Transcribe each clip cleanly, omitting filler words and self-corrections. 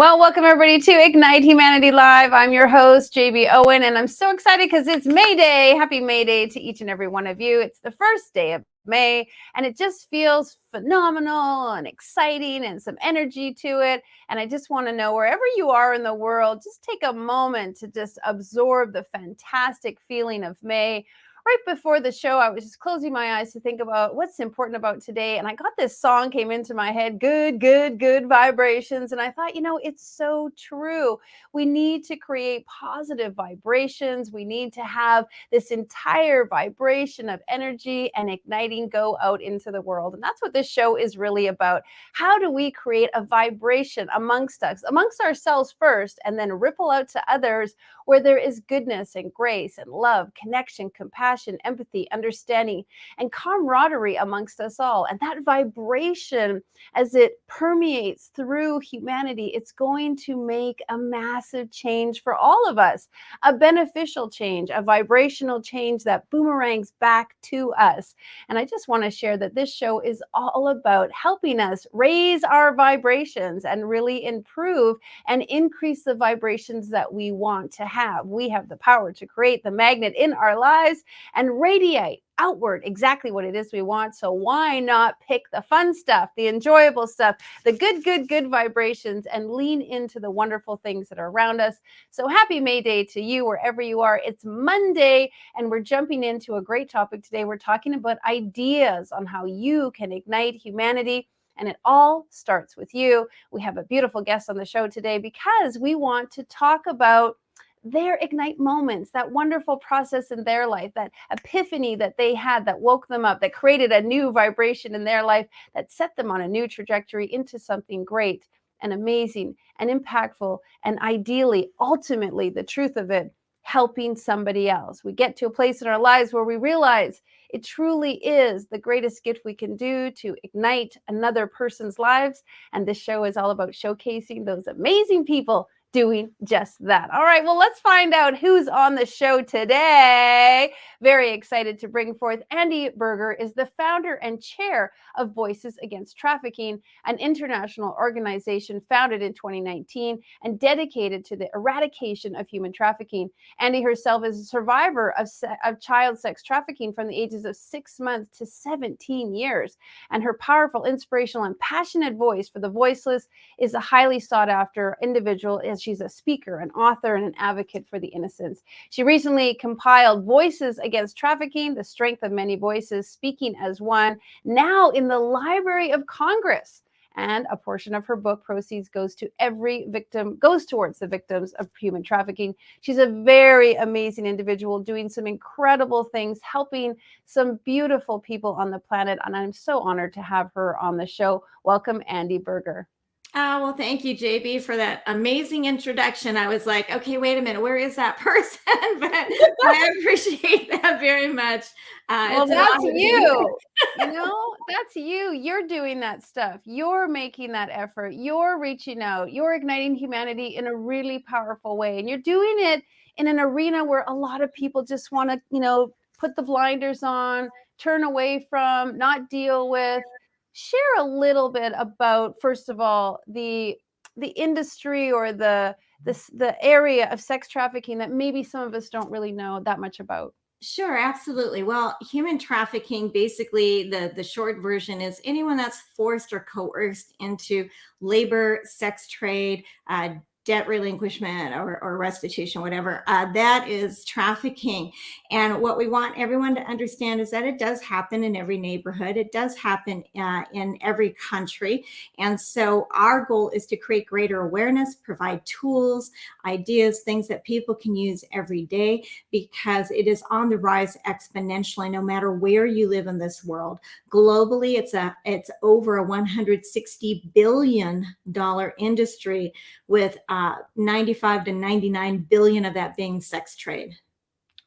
Well, welcome everybody to Ignite Humanity Live. I'm your host, JB Owen, and I'm so excited because it's May Day. Happy May Day to each and every one of you. It's the first day of May, and it just feels phenomenal and exciting and some energy to it. And I just want to know, wherever you are in the world, just take a moment to just absorb the fantastic feeling of May. Right before the show, I was just closing my eyes to think about what's important about today. And I got this song came into my head, good, good, good vibrations. And I thought, it's so true. We need to create positive vibrations. We need to have this entire vibration of energy and igniting go out into the world. And that's what this show is really about. How do we create a vibration amongst us, amongst ourselves first, and then ripple out to others where there is goodness and grace and love, connection, compassion, empathy, understanding, and camaraderie amongst us all. And that vibration, as it permeates through humanity, it's going to make a massive change for all of us, a beneficial change, a vibrational change that boomerangs back to us. And I just want to share that this show is all about helping us raise our vibrations and really improve and increase the vibrations that we want to have. We have the power to create the magnet in our lives and radiate outward exactly what it is we want. So why not pick the fun stuff, the enjoyable stuff, the good, good, good vibrations, and lean into the wonderful things that are around us. So happy May Day to you, wherever you are. It's Monday, and we're jumping into a great topic today. We're talking about ideas on how you can ignite humanity. And it all starts with you. We have a beautiful guest on the show today because we want to talk about their ignite moments, that wonderful process in their life, that epiphany that they had that woke them up, that created a new vibration in their life, that set them on a new trajectory into something great and amazing and impactful. And ideally, ultimately, the truth of it, helping somebody else. We get to a place in our lives where we realize it truly is the greatest gift we can do to ignite another person's lives. And this show is all about showcasing those amazing people doing just that. All right, well, let's find out who's on the show today. Very excited to bring forth Andi Buerger is the founder and chair of Voices Against Trafficking, an international organization founded in 2019 and dedicated to the eradication of human trafficking. Andi herself is a survivor of child sex trafficking from the ages of 6 months to 17 years. And her powerful, inspirational, and passionate voice for the voiceless is a highly sought after individual, as she's a speaker, an author, and an advocate for the innocent. She recently compiled Voices Against Trafficking, The Strength of Many Voices, Speaking as One, now in the Library of Congress. And a portion of her book proceeds goes towards the victims of human trafficking. She's a very amazing individual doing some incredible things, helping some beautiful people on the planet. And I'm so honored to have her on the show. Welcome, Andi Buerger. Well, thank you, JB, for that amazing introduction. I was like, okay, wait a minute, where is that person? But I appreciate that very much. Well, that's you. That's you. You're doing that stuff. You're making that effort. You're reaching out. You're igniting humanity in a really powerful way. And you're doing it in an arena where a lot of people just want to, put the blinders on, turn away from, not deal with. Share a little bit about, first of all, the industry or the area of sex trafficking that maybe some of us don't really know that much about. Sure, absolutely. Well, human trafficking, basically, the short version is anyone that's forced or coerced into labor, sex trade, debt relinquishment, or restitution, whatever. That is trafficking. And what we want everyone to understand is that it does happen in every neighborhood. It does happen in every country. And so our goal is to create greater awareness, provide tools, ideas, things that people can use every day, because it is on the rise exponentially, no matter where you live in this world. Globally, it's over a $160 billion industry, with 95 to 99 billion of that being sex trade.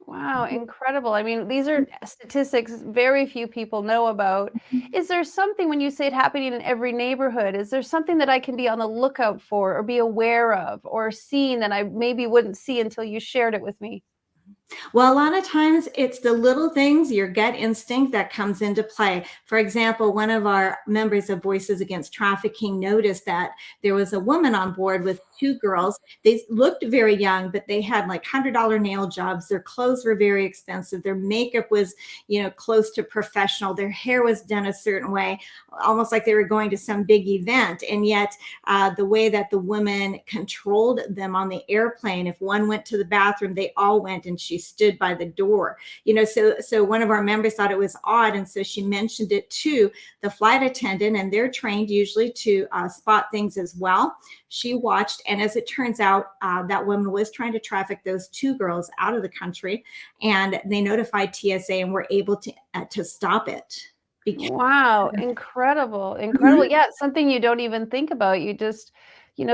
Wow, incredible. I mean, these are statistics very few people know about. Is there something, when you say it happening in every neighborhood, is there something that I can be on the lookout for or be aware of or seeing that I maybe wouldn't see until you shared it with me? Well, a lot of times it's the little things, your gut instinct that comes into play. For example, one of our members of Voices Against Trafficking noticed that there was a woman on board with two girls. They looked very young, but they had like $100 nail jobs. Their clothes were very expensive. Their makeup was, close to professional. Their hair was done a certain way, almost like they were going to some big event. And yet, the way that the woman controlled them on the airplane, if one went to the bathroom, they all went, and she stood by the door. So one of our members thought it was odd, and so she mentioned it to the flight attendant, and they're trained usually to spot things as well. She watched, and as it turns out, that woman was trying to traffic those two girls out of the country, and they notified TSA and were able to stop it. Wow, incredible, incredible. Mhm. Yeah, it's something you don't even think about. You just,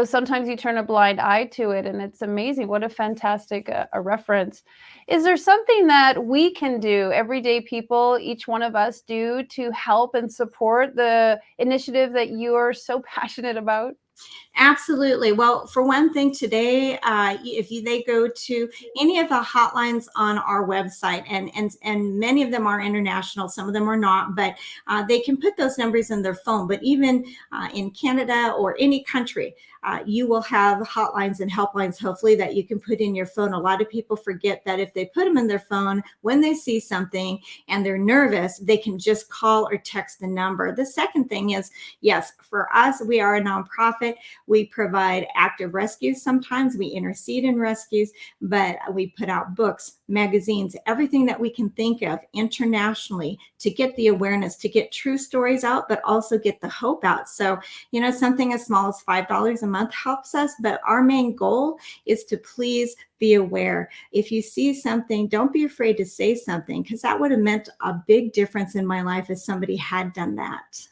sometimes you turn a blind eye to it, and it's amazing. What a fantastic a reference. Is there something that we can do, everyday people, each one of us do to help and support the initiative that you are so passionate about? Absolutely. Well, for one thing, today, they go to any of the hotlines on our website, and many of them are international, some of them are not, but they can put those numbers in their phone. But even in Canada or any country, you will have hotlines and helplines, hopefully, that you can put in your phone. A lot of people forget that if they put them in their phone when they see something and they're nervous, they can just call or text the number. The second thing is, yes, for us, we are a nonprofit. We provide active rescues. Sometimes we intercede in rescues, but we put out books, magazines, everything that we can think of internationally to get the awareness, to get true stories out, but also get the hope out. So, something as small as $5 a month helps us, but our main goal is to please be aware. If you see something, don't be afraid to say something, because that would have meant a big difference in my life if somebody had done that.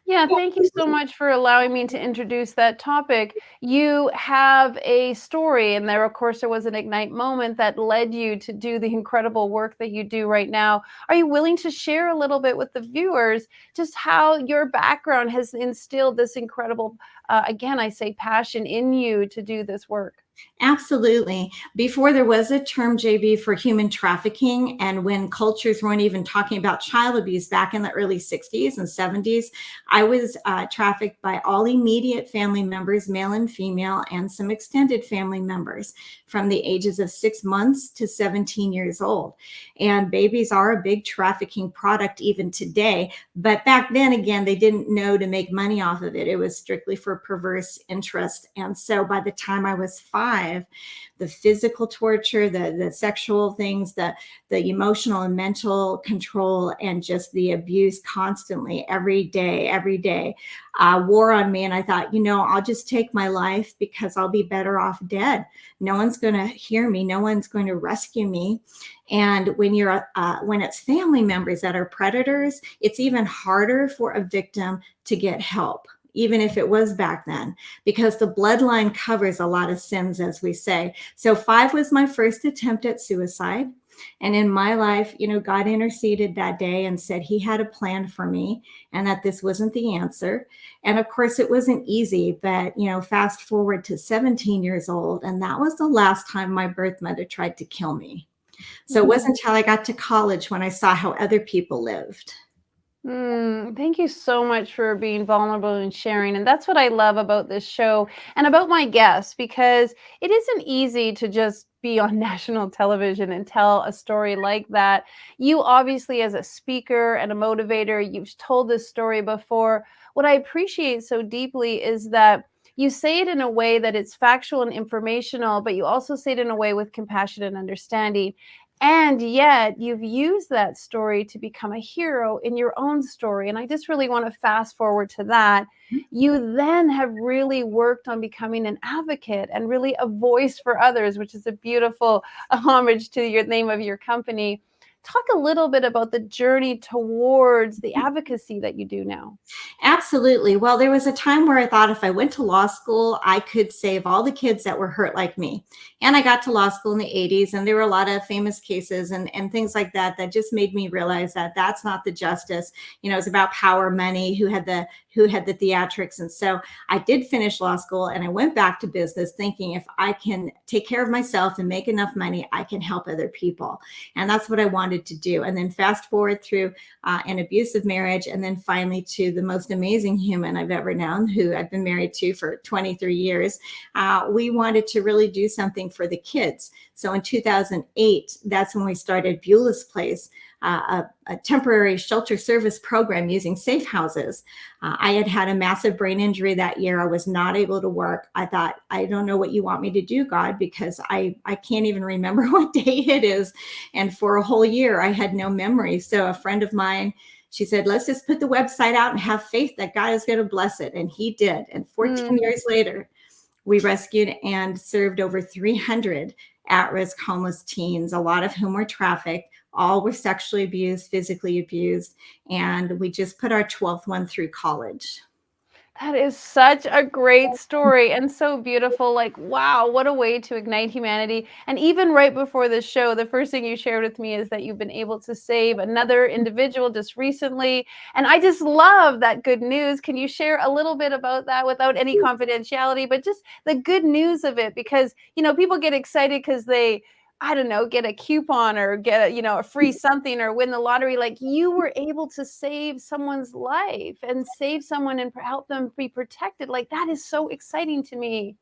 Yeah, thank you so much for allowing me to introduce that topic. You have a story, and there, of course, there was an ignite moment that led you to do the incredible work that you do right now. Are you willing to share a little bit with the viewers just how your background has instilled this incredible, again, I say passion in you to do this work? Absolutely. Before there was a term, JB, for human trafficking, and when cultures weren't even talking about child abuse back in the early 60s and 70s, I was trafficked by all immediate family members, male and female, and some extended family members from the ages of 6 months to 17 years old. And babies are a big trafficking product even today. But back then, again, they didn't know to make money off of it. It was strictly for perverse interest. And so by the time I was 5, the physical torture, the sexual things, the emotional and mental control, and just the abuse constantly every day wore on me. And I thought, I'll just take my life because I'll be better off dead. No one's going to hear me. No one's going to rescue me. And when it's family members that are predators, it's even harder for a victim to get help, even if it was back then, because the bloodline covers a lot of sins, as we say. So 5 was my first attempt at suicide. And in my life, God interceded that day and said he had a plan for me and that this wasn't the answer. And of course, it wasn't easy, but, fast forward to 17 years old, and that was the last time my birth mother tried to kill me. So it wasn't until I got to college when I saw how other people lived. Thank you so much for being vulnerable and sharing. And that's what I love about this show and about my guests, because it isn't easy to just be on national television and tell a story like that. You obviously, as a speaker and a motivator, you've told this story before. What I appreciate so deeply is that you say it in a way that it's factual and informational, but you also say it in a way with compassion and understanding. And yet, you've used that story to become a hero in your own story. And I just really want to fast forward to that. You then have really worked on becoming an advocate and really a voice for others, which is a beautiful homage to your name of your company. Talk a little bit about the journey towards the advocacy that you do now. Absolutely. Well, there was a time where I thought if I went to law school, I could save all the kids that were hurt like me. And I got to law school in the 80s, and there were a lot of famous cases and things like that that just made me realize that that's not the justice. It's about power, money, who had the theatrics. And so I did finish law school, and I went back to business thinking, if I can take care of myself and make enough money, I can help other people. And that's what I wanted to do. And then fast forward through an abusive marriage, and then finally to the most amazing human I've ever known, who I've been married to for 23 years. We wanted to really do something for the kids. So in 2008, that's when we started Beulah's Place, a temporary shelter service program using safe houses. I had had a massive brain injury that year. I was not able to work. I thought, I don't know what you want me to do, God, because I can't even remember what day it is. And for a whole year, I had no memory. So a friend of mine, she said, let's just put the website out and have faith that God is going to bless it. And he did. And 14 years later, we rescued and served over 300 at-risk homeless teens, a lot of whom were trafficked. All were sexually abused, physically abused, and we just put our 12th one through college. That is such a great story and so beautiful. Like, wow, what a way to ignite humanity. And even right before the show, the first thing you shared with me is that you've been able to save another individual just recently. And I just love that good news. Can you share a little bit about that without any confidentiality, but just the good news of it? Because, people get excited because they, I don't know, get a coupon or get a free something or win the lottery. Like, you were able to save someone's life and save someone and help them be protected. Like, that is so exciting to me.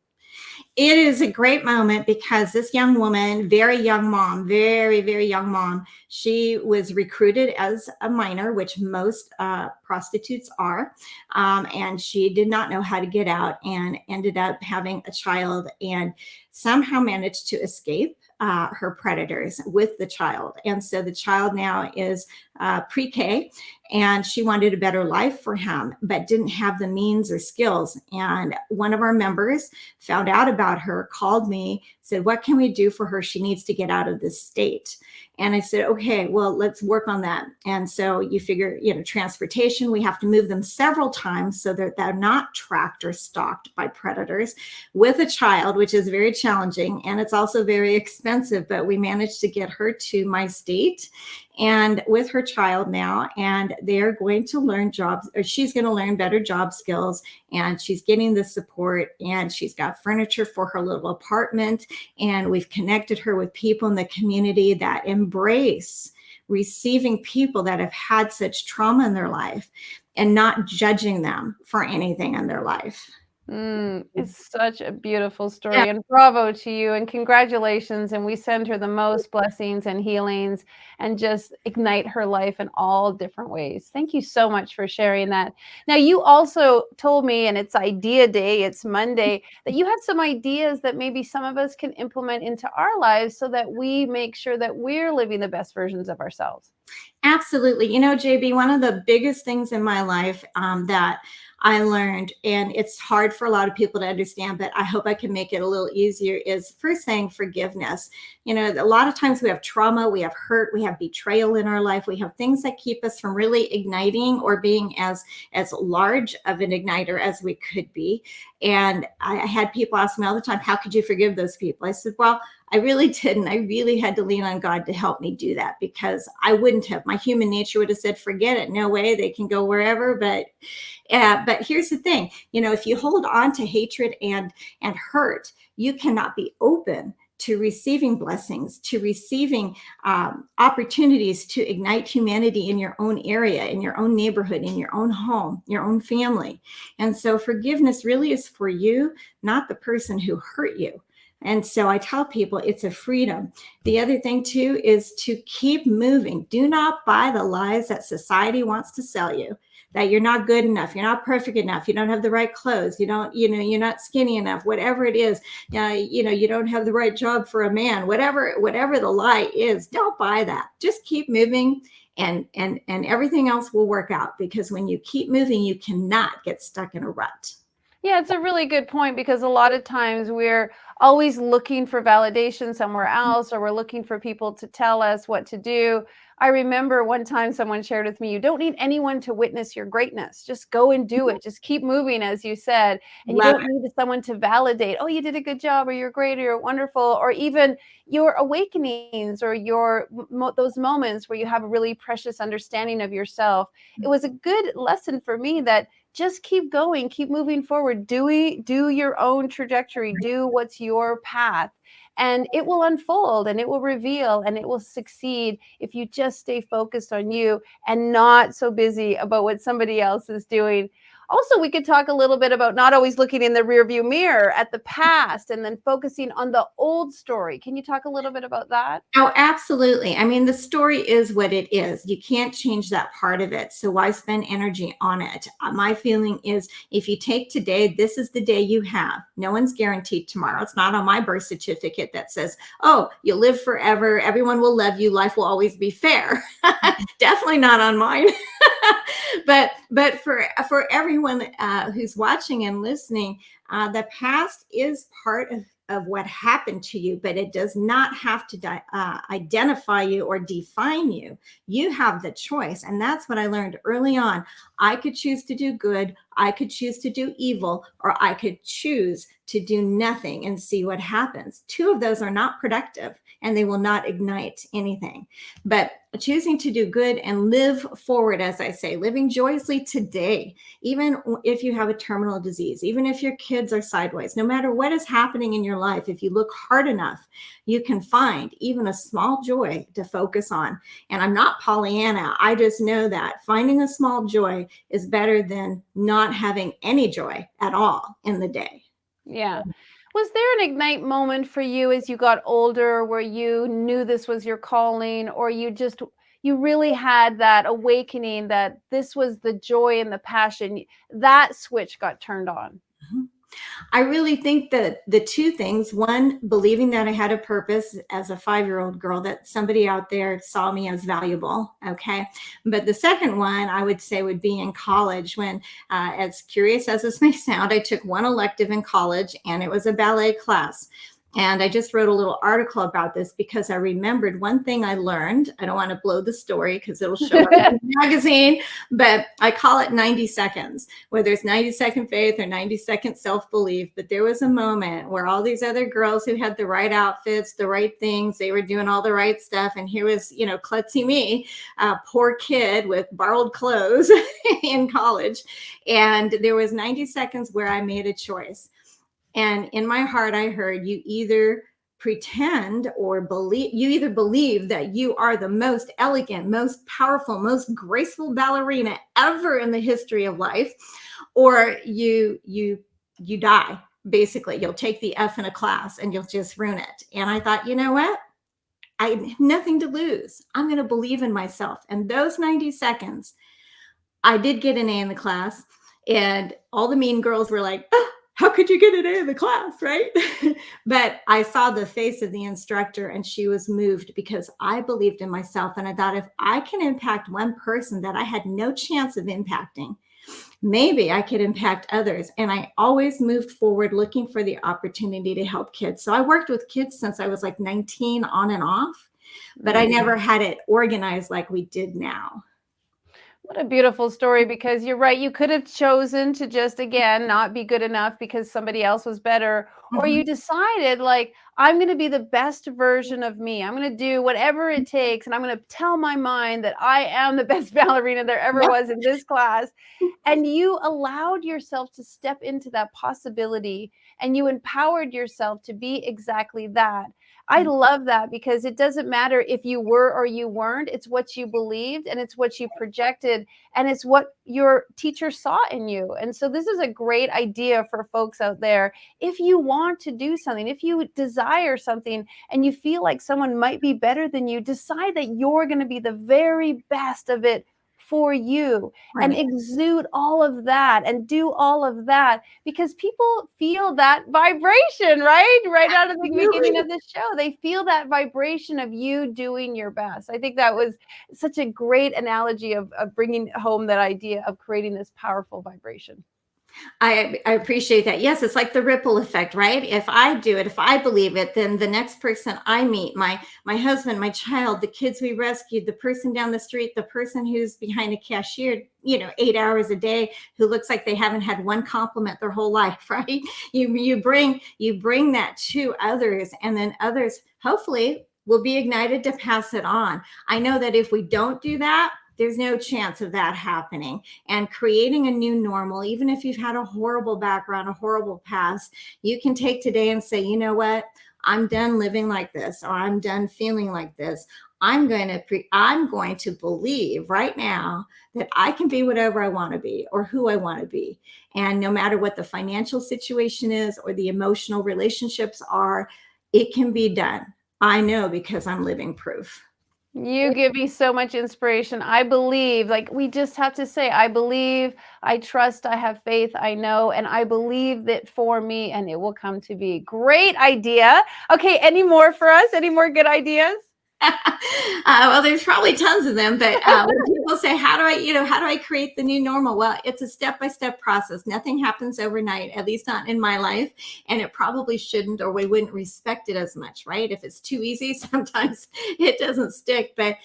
It is a great moment because this young woman, very young mom, very, very young mom, she was recruited as a minor, which most prostitutes are. And she did not know how to get out and ended up having a child and somehow managed to escape her predators with the child. And so the child now is pre-K, and she wanted a better life for him, but didn't have the means or skills. And one of our members found out about her, called me, said, what can we do for her? She needs to get out of this state. And I said, okay, well, let's work on that. And so you figure, transportation, we have to move them several times so that they're not tracked or stalked by predators with a child, which is very challenging. And it's also very expensive, but we managed to get her to my state and with her child now, and they're going to learn jobs, or she's going to learn better job skills, and she's getting the support, and she's got furniture for her little apartment, and we've connected her with people in the community that embrace receiving people that have had such trauma in their life and not judging them for anything in their life. It's such a beautiful story, and bravo to you, and congratulations. And we send her the most blessings and healings and just ignite her life in all different ways. Thank you so much for sharing that. Now, you also told me, and it's Idea Day, it's Monday, that you had some ideas that maybe some of us can implement into our lives so that we make sure that we're living the best versions of ourselves. Absolutely. JB, one of the biggest things in my life that I learned, and it's hard for a lot of people to understand, but I hope I can make it a little easier, is first saying forgiveness. A lot of times we have trauma, we have hurt, we have betrayal in our life, we have things that keep us from really igniting or being as large of an igniter as we could be. And I had people ask me all the time, how could you forgive those people? I said, well, I really didn't. I really had to lean on God to help me do that, because I wouldn't have. My human nature would have said, forget it. No way, they can go wherever. But here's the thing, if you hold on to hatred and hurt, you cannot be open to receiving blessings, to receiving opportunities to ignite humanity in your own area, in your own neighborhood, in your own home, your own family. And so forgiveness really is for you, not the person who hurt you. And so I tell people it's a freedom. The other thing too is to keep moving. Do not buy the lies that society wants to sell you, that you're not good enough, you're not perfect enough, you don't have the right clothes, you're not skinny enough, whatever it is, you don't have the right job for a man, whatever the lie is. Don't buy that. Just keep moving, and everything else will work out, because when you keep moving, you cannot get stuck in a rut. Yeah, it's a really good point, because a lot of times we're always looking for validation somewhere else, or we're looking for people to tell us what to do. I remember one time someone shared with me, you don't need anyone to witness your greatness. Just go and do it. Just keep moving, as you said. And you Love don't need someone to validate, oh, you did a good job, or you're great, or you're wonderful, or even your awakenings, or those moments where you have a really precious understanding of yourself. It was a good lesson for me that just keep going, keep moving forward, do your own trajectory, do what's your path, and it will unfold and it will reveal and it will succeed if you just stay focused on you and not so busy about what somebody else is doing. Also, we could talk a little bit about not always looking in the rearview mirror at the past and then focusing on the old story. Can you talk a little bit about that? Oh, absolutely. I mean, the story is what it is. You can't change that part of it. So why spend energy on it? My feeling is if you take today, this is the day you have. No one's guaranteed tomorrow. It's not on my birth certificate that says, oh, you'll live forever. Everyone will love you. Life will always be fair. Definitely not on mine. but for everyone who's watching and listening, the past is part of what happened to you, but it does not have to identify you or define you. You have the choice. And that's what I learned early on. I could choose to do good, I could choose to do evil, or I could choose to do nothing and see what happens. Two of those are not productive and they will not ignite anything. But choosing to do good and live forward, as I say, living joyously today, even if you have a terminal disease, even if your kids are sideways, no matter what is happening in your life, if you look hard enough, you can find even a small joy to focus on. And I'm not Pollyanna. I just know that finding a small joy is better than not having any joy at all in the day. Yeah. Was there an ignite moment for you as you got older where you knew this was your calling, or you really had that awakening that this was the joy and the passion, that switch got turned on? Mhm. I really think that the two things, one, believing that I had a purpose as a 5-year-old girl, that somebody out there saw me as valuable. Okay. But the second one I would say would be in college when, as curious as this may sound, I took one elective in college and it was a ballet class. And I just wrote a little article about this because I remembered one thing I learned. I don't want to blow the story because it'll show up in the magazine, but I call it 90 seconds, whether it's 90-second faith or 90-second self-belief. But there was a moment where all these other girls who had the right outfits, the right things, they were doing all the right stuff. And here was, klutzy me, a poor kid with borrowed clothes in college. And there was 90 seconds where I made a choice. And in my heart, I heard, you either pretend or believe that you are the most elegant, most powerful, most graceful ballerina ever in the history of life, or you die. Basically, you'll take the F in a class and you'll just ruin it. And I thought, you know what? I have nothing to lose. I'm going to believe in myself. And those 90 seconds, I did get an A in the class. And all the mean girls were like, oh, how could you get an A in the class, right? But I saw the face of the instructor and she was moved because I believed in myself. And I thought, if I can impact one person that I had no chance of impacting, maybe I could impact others. And I always moved forward looking for the opportunity to help kids. So I worked with kids since I was like 19 on and off, but I never had it organized like we did now. What a beautiful story, because you're right. You could have chosen to just, again, not be good enough because somebody else was better. Or you decided, like, I'm going to be the best version of me. I'm going to do whatever it takes. And I'm going to tell my mind that I am the best ballerina there ever was in this class. And you allowed yourself to step into that possibility and you empowered yourself to be exactly that. I love that, because it doesn't matter if you were or you weren't. It's what you believed and it's what you projected and it's what your teacher saw in you. And so this is a great idea for folks out there. If you want to do something, if you desire something and you feel like someone might be better than you, decide that you're going to be the very best of it for you, and exude all of that and do all of that, because people feel that vibration, right out of the beginning of the show. They feel that vibration of you doing your best. I think that was such a great analogy of bringing home that idea of creating this powerful vibration. I appreciate that. Yes, it's like the ripple effect, right? If I do it, if I believe it, then the next person I meet, my husband, my child, the kids we rescued, the person down the street, the person who's behind a cashier, 8 hours a day, who looks like they haven't had one compliment their whole life, right? You bring that to others, and then others hopefully will be ignited to pass it on. I know that if we don't do that, There's no chance of that happening. And creating a new normal, even if you've had a horrible background, a horrible past, you can take today and say, you know what? I'm done living like this, or I'm done feeling like this. I'm going to believe right now that I can be whatever I want to be or who I want to be. And no matter what the financial situation is or the emotional relationships are, it can be done. I know because I'm living proof. You give me so much inspiration. I believe, like we just have to say, I believe, I trust, I have faith, I know, and I believe that for me, and it will come to be. Great idea. Okay, any more for us? Any more good ideas? Well, there's probably tons of them, but when people say, how do I create the new normal? Well, it's a step-by-step process. Nothing happens overnight, at least not in my life, and it probably shouldn't, or we wouldn't respect it as much, right? If it's too easy, sometimes it doesn't stick, but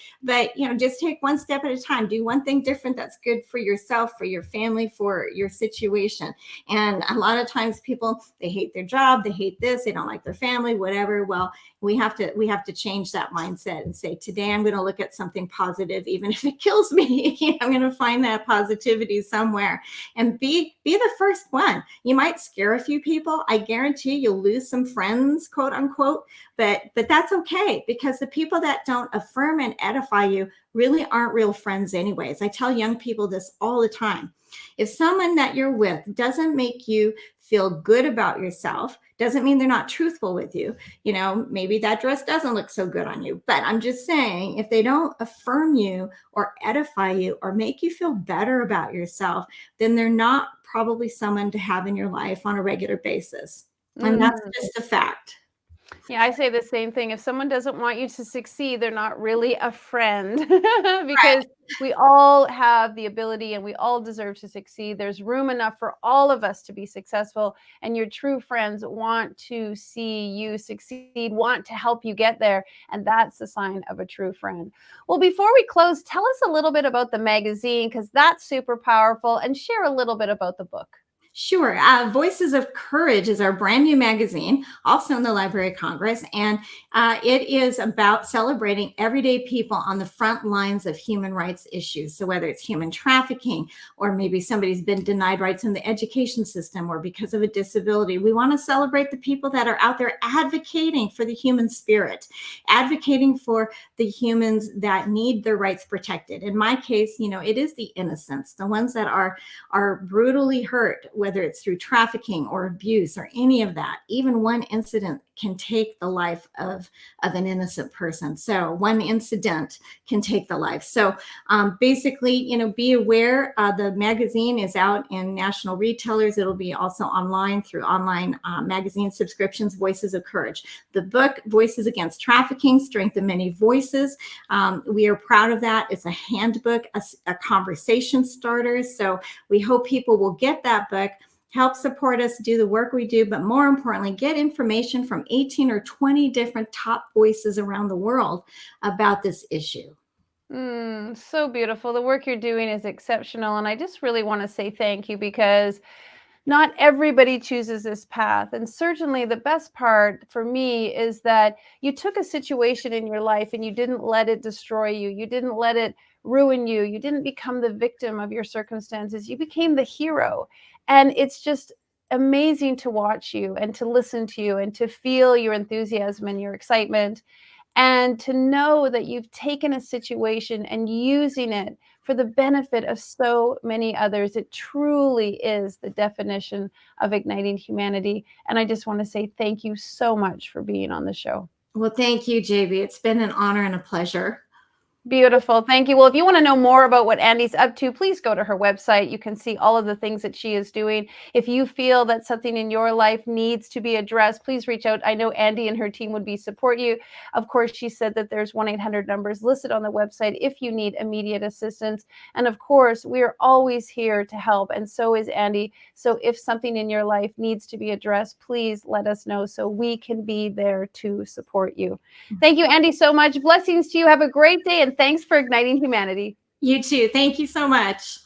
just take one step at a time. Do one thing different that's good for yourself, for your family, for your situation. And a lot of times people, they hate their job, they hate this, they don't like their family, whatever. Well, we have to change that mindset and say, today I'm going to look at something positive, even if it kills me. I'm going to find that positivity somewhere and be the first one. You might scare a few people. I guarantee you'll lose some friends, quote unquote, but that's okay, because the people that don't affirm and edify you really aren't real friends anyways. I tell young people this all the time. If someone that you're with doesn't make you feel good about yourself, doesn't mean they're not truthful with you. Maybe that dress doesn't look so good on you, but I'm just saying, if they don't affirm you or edify you or make you feel better about yourself, then they're not probably someone to have in your life on a regular basis. And that's just a fact. Yeah, I say the same thing. If someone doesn't want you to succeed, they're not really a friend Right. because we all have the ability and we all deserve to succeed. There's room enough for all of us to be successful, and your true friends want to see you succeed, want to help you get there, and that's the sign of a true friend. Well, before we close, tell us a little bit about the magazine, because that's super powerful, and share a little bit about the book. Sure. Voices of Courage is our brand new magazine, also in the Library of Congress. And it is about celebrating everyday people on the front lines of human rights issues. So whether it's human trafficking, or maybe somebody's been denied rights in the education system, or because of a disability, we want to celebrate the people that are out there advocating for the human spirit, advocating for the humans that need their rights protected. In my case, it is the innocents, the ones that are brutally hurt, whether it's through trafficking or abuse or any of that. Even one incident can take the life of an innocent person. So one incident can take the life. So basically, be aware. The magazine is out in national retailers. It'll be also online through online magazine subscriptions. Voices of Courage. The book, Voices Against Trafficking, Strength of Many Voices. We are proud of that. It's a handbook, a conversation starter. So we hope people will get that book, help support us do the work we do, but more importantly, get information from 18 or 20 different top voices around the world about this issue. So beautiful. The work you're doing is exceptional. And I just really want to say thank you, because not everybody chooses this path. And certainly the best part for me is that you took a situation in your life and you didn't let it destroy you. You didn't let it ruin you. You didn't become the victim of your circumstances. You became the hero. And it's just amazing to watch you and to listen to you and to feel your enthusiasm and your excitement, and to know that you've taken a situation and using it for the benefit of so many others. It truly is the definition of igniting humanity. And I just want to say thank you so much for being on the show. Well, thank you, JB. It's been an honor and a pleasure. Beautiful. Thank you. Well, if you want to know more about what Andi's up to, please go to her website. You can see all of the things that she is doing. If you feel that something in your life needs to be addressed, please reach out. I know Andi and her team would support you. Of course, she said that there's 1-800 numbers listed on the website if you need immediate assistance. And of course, we are always here to help. And so is Andi. So if something in your life needs to be addressed, please let us know so we can be there to support you. Thank you, Andi, so much. Blessings to you. Have a great day. And thanks for igniting humanity. You too. Thank you so much.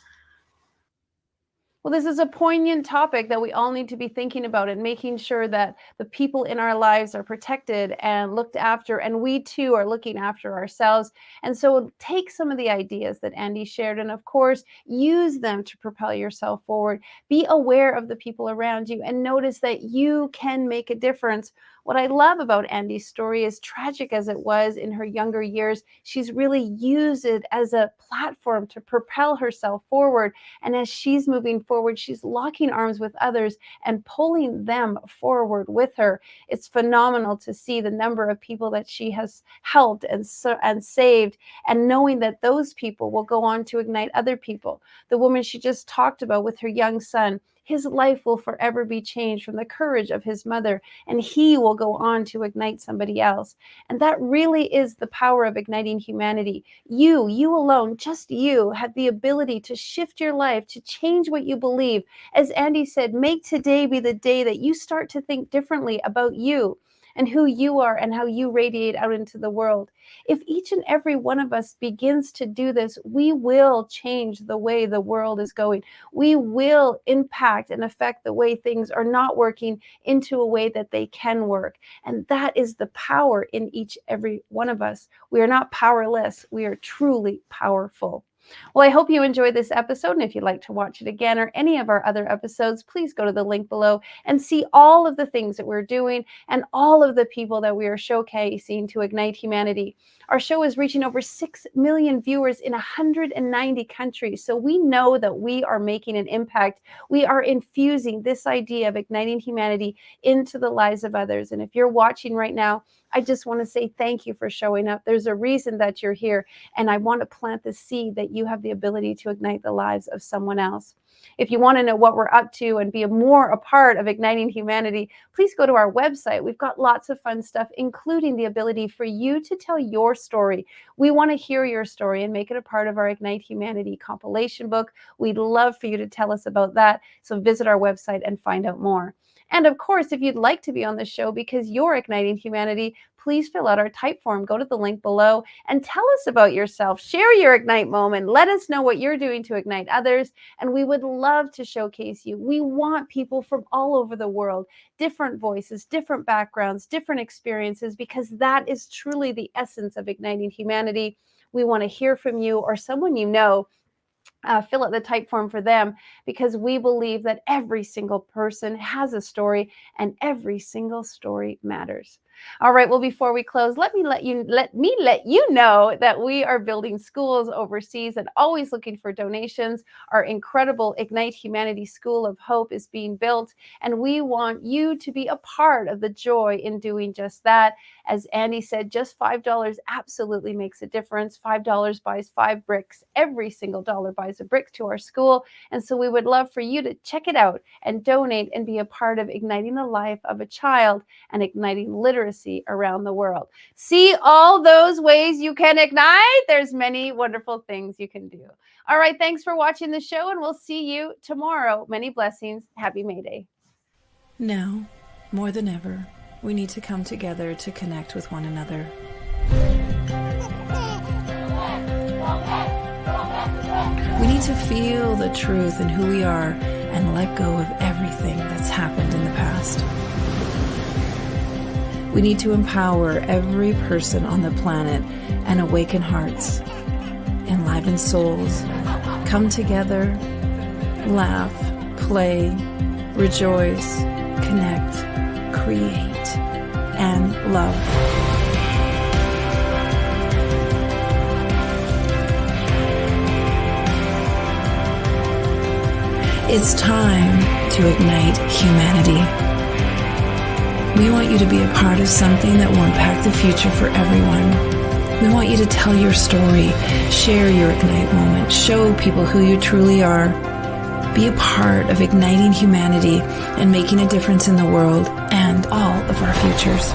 Well, this is a poignant topic that we all need to be thinking about, and making sure that the people in our lives are protected and looked after, and we too are looking after ourselves. And so take some of the ideas that Andi shared, and of course, use them to propel yourself forward. Be aware of the people around you and notice that you can make a difference. What I love about Andi's story, as tragic as it was in her younger years, she's really used it as a platform to propel herself forward. And as she's moving forward, she's locking arms with others and pulling them forward with her. It's phenomenal to see the number of people that she has helped and saved, and knowing that those people will go on to ignite other people. The woman she just talked about with her young son, his life will forever be changed from the courage of his mother, and he will go on to ignite somebody else. And that really is the power of igniting humanity. You alone, just you, have the ability to shift your life, to change what you believe. As Andi said, make today be the day that you start to think differently about you and who you are and how you radiate out into the world. If each and every one of us begins to do this, we will change the way the world is going. We will impact and affect the way things are not working into a way that they can work. And that is the power in each every one of us. We are not powerless. We are truly powerful. Well, I hope you enjoyed this episode, and if you'd like to watch it again or any of our other episodes, please go to the link below and see all of the things that we're doing and all of the people that we are showcasing to ignite humanity. Our show is reaching over 6 million viewers in 190 countries, so we know that we are making an impact. We are infusing this idea of igniting humanity into the lives of others. And if you're watching right now, I just want to say thank you for showing up. There's a reason that you're here, and I want to plant the seed that you have the ability to ignite the lives of someone else. If you want to know what we're up to and be a part of igniting humanity, please go to our website. We've got lots of fun stuff, including the ability for you to tell your story. We want to hear your story and make it a part of our Ignite Humanity compilation book. We'd love for you to tell us about that. So visit our website and find out more. And of course, if you'd like to be on the show because you're igniting humanity, please fill out our type form. Go to the link below and tell us about yourself. Share your Ignite moment. Let us know what you're doing to ignite others. And we would love to showcase you. We want people from all over the world, different voices, different backgrounds, different experiences, because that is truly the essence of igniting humanity. We want to hear from you or someone you know. Fill out the type form for them, because we believe that every single person has a story and every single story matters. All right, well, before we close, let me let you know that we are building schools overseas and always looking for donations. Our incredible Ignite Humanity School of Hope is being built, and we want you to be a part of the joy in doing just that. As Andi said, just $5 absolutely makes a difference. $5 buys 5 bricks. Every single dollar buys a brick to our school. And so we would love for you to check it out and donate and be a part of igniting the life of a child and igniting literacy around the world. See all those ways you can ignite? There's many wonderful things you can do. All right, thanks for watching the show, and we'll see you tomorrow. Many blessings. Happy May Day. Now, more than ever, we need to come together to connect with one another. We need to feel the truth in who we are and let go of everything that's happened in the past. We need to empower every person on the planet and awaken hearts, enliven souls, come together, laugh, play, rejoice, connect, create, and love. It's time to ignite humanity. We want you to be a part of something that will impact the future for everyone. We want you to tell your story, share your Ignite moment, show people who you truly are. Be a part of igniting humanity and making a difference in the world and all of our futures.